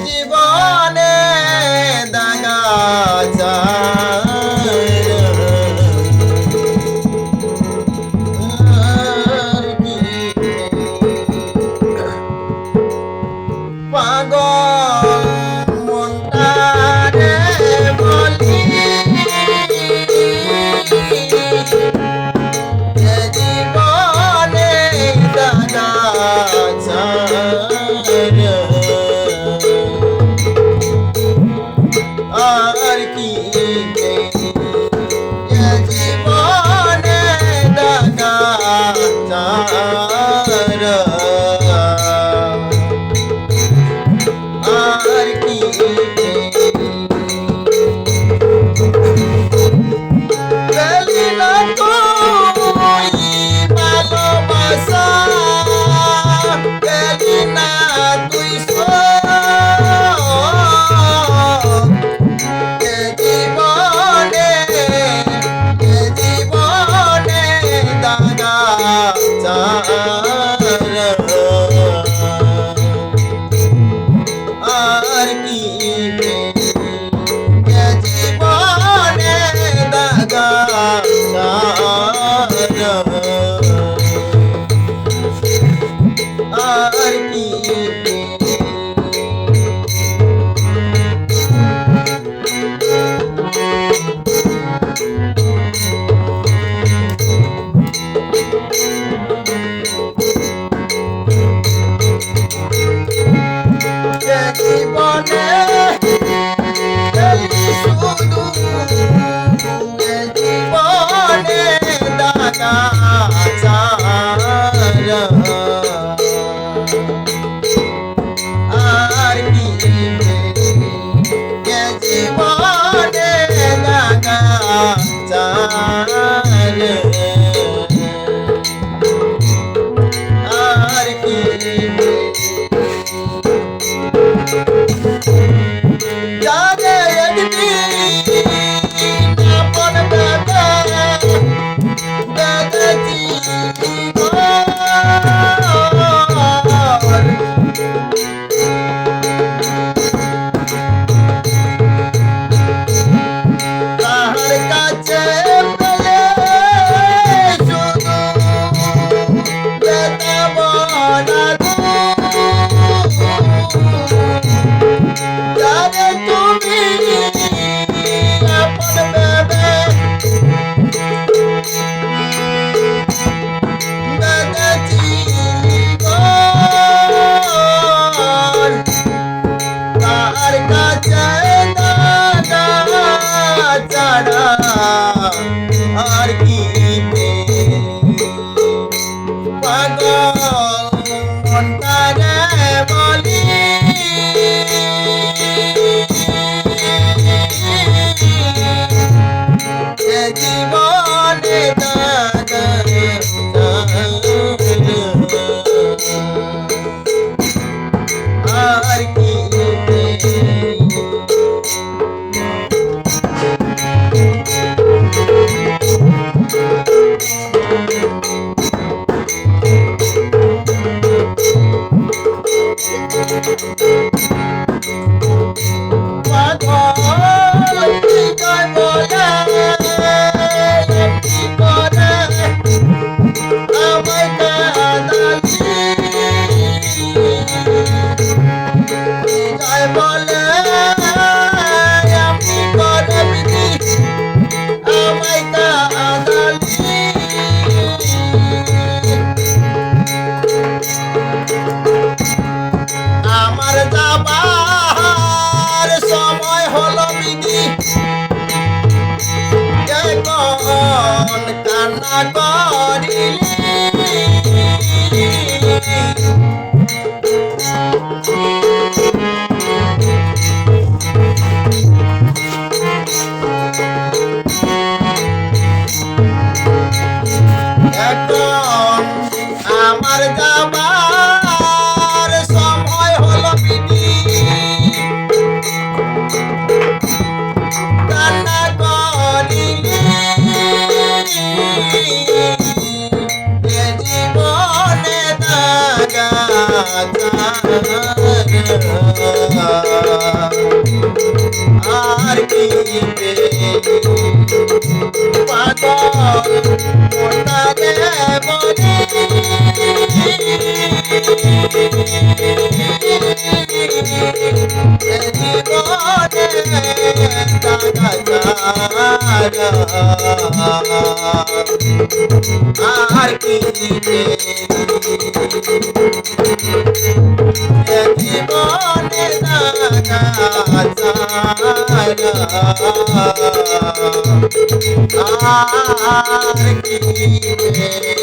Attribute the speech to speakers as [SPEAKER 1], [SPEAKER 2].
[SPEAKER 1] জীবনে দাগা পাগল মনটারে বলি জীবনে দাগা আর কি জীবনে দাগা আর কি গেলি না তুই ভালোবাসা গেলি না তুই জীবনে জীবনে দাগা আর কি জীবনে দাগা আর কি জীবনে শুধু জীবনে দাগা আর কি জীবনে দাগা আর কি যারে একদিন আপন দেখেছি তাহার কাছে পেলে শুধু যেতাম না যারে তুমি আপন ভেবে দেখেছি তার কাছে দাগা ছাড়া আর কি পাগল মনটারে বলি জীবনে দাগা আর কি পাগল হৃদয় বলে কি করে আমায় কাঁদালি হৃদয় বলে আমি করে বিধি আমায় কাঁদালি আমার যাবার সময় হলো বিধি এখন কান্না করিলি এখন আমার যাবার সময় হলো বিধি কান্না করিলি জীবনে দাগা আর কি পাগল মোটা দেবনে আর কি জীবনে আর কি